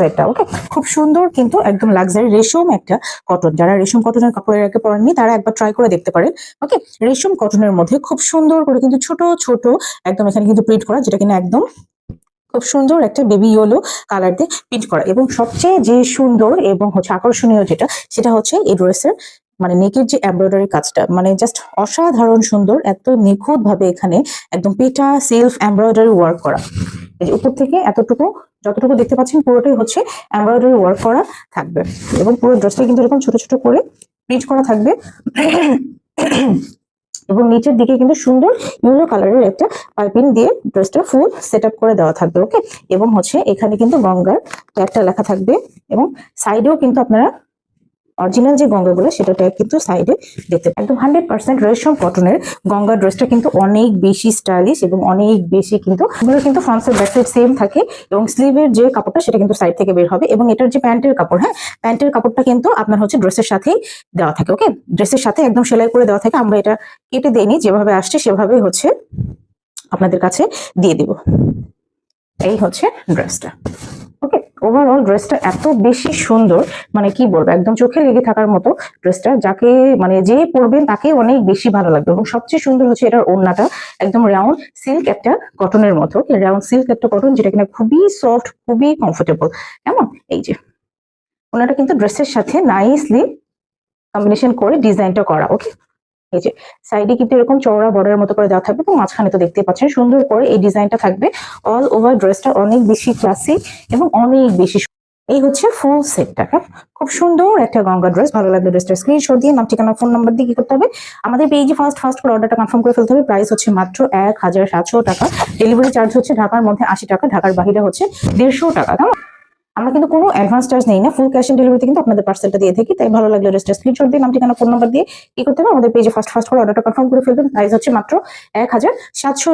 সেটটা। ওকে, খুব সুন্দর কিন্তু একদম লাক্সারি রেশম একটা কটন। যারা রেশম কটনের কাপড়ের আগে পরেননি তারা একবার ট্রাই করে দেখতে পারেন। ওকে, রেশম কটনের মধ্যে খুব সুন্দর করে কিন্তু ছোট ছোট একদম এখানে কিন্তু প্রিন্ট করা, যেটা কিনা একদম খুব সুন্দর একটা বেবি ইয়েলো কালার দিয়ে প্রিন্ট করা। এবং সবচেয়ে যে সুন্দর এবং আকর্ষণীয় যেটা, সেটা হচ্ছে এই ড্রেসের মানে নেকের যে এমব্রয়ডারি কাজটা, মানে জাস্ট অসাধারণ সুন্দর, এত নিখুঁত ভাবে এখানে একদম পেটা সেলফ এমব্রয়ডারি ওয়ার্ক করা। এই যে উপর থেকে এতটুকু যতটুকু দেখতে পাচ্ছেন পুরোটাই হচ্ছে এমব্রয়ডারি ওয়ার্ক করা থাকবে। এবং পুরো ড্রেসটা কিন্তু এরকম ছোট ছোট করে প্রিন্ট করা থাকবে। এবং নিচের দিকে কিন্তু সুন্দর ইয়েলো কালারের একটা পাইপিং দিয়ে ড্রেসটা ফুল সেট আপ করে দেওয়া থাকবে। ওকে, এবং এখানে কিন্তু গঙ্গার ট্যাগটা লেখা থাকবে। এবং সাইডেও কিন্তু আপনারা অরিজিনাল যে গঙ্গাগুলো সেটা ট্যাগ কিন্তু সাইডে দেখতে পাবেন। একদম 100% রেশম কটনের গঙ্গা ড্রেসটা কিন্তু অনেক বেশি স্টাইলিশ এবং অনেক বেশি কিন্তু এগুলো কিন্তু front side back side same থাকে। এবং স্লিভের যে কাপড়টা সেটা কিন্তু সাইড থেকে বের হবে। এবং এটার যে প্যান্টের কাপড়, হ্যাঁ, প্যান্টের কাপড়টা কিন্তু আপনার ড্রেসের সাথেই দেওয়া থাকে। ওকে, ড্রেসের সাথে একদম সেলাই করে দেওয়া থাকে। আমরা এটা কেটে দেইনি, যেভাবে আসছে সেভাবেই আপনাদের কাছে দিয়ে দিব। এই ড্রেসটা। ওকে, ওভারঅল ড্রেসটা এত বেশি সুন্দর, মানে কি বলবো, একদম চোখে লেগে থাকার মতো ড্রেসটা। যাকে মানে যে পরবেন তাকে অনেক বেশি ভালো লাগবে। এবং সবচেয়ে সুন্দর এটার ওড়নাটা, একদম রাউন্ড সিল্ক একটা কটনের মতো, রাউন্ড সিল্ক একটা কটন, যেটা কিনা খুবই সফট, খুবই কমফোর্টেবল। কেমন, এই যে ওড়নাটা কিন্তু ড্রেসের সাথে নাইসলি কম্বিনেশন করে ডিজাইনটা করা। ওকে, এই যে সাইডে কিন্তু এরকম চওড়া বর্ডারের মতো করে দেওয়া থাকবে এবং মাঝখানে তো দেখতে পাচ্ছেন সুন্দর করে এই ডিজাইনটা থাকবে। অল ওভার ড্রেসটা অনেক বেশি ক্লাসি এবং অনেক বেশি। এই ফুল সেটটা। খুব সুন্দর একটা গঙ্গা ড্রেস। ভালো লাগলে ড্রেসটা স্ক্রিনশট দিয়ে নাম, ঠিকানা, ফোন নাম্বার দিয়ে কি করতে হবে, আমাদের পেজে ফার্স্ট করে অর্ডারটা কনফার্ম করে ফেলতে হবে। প্রাইস মাত্র 1700 টাকা। ডেলিভারি চার্জ ঢাকার মধ্যে 80 টাকা, ঢাকার বাইরে 150 টাকা। আমরা কিন্তু কোনো অ্যাডভান্স চার্জ নেই না, ফুল ক্যাশ অন ডেলিভারিতে কিন্তু আপনাদের পার্সেলটা দিয়ে থাকি। তাই ভালো লাগলে ড্রেসটা স্ক্রিনশট দিয়ে নাম, ঠিকানা, ফোন নাম্বার দিয়ে কি করতে হবে, আমাদের পেজে ফার্স্ট করে অর্ডারটা কনফার্ম করে ফেলবেন। প্রাইস মাত্র 1700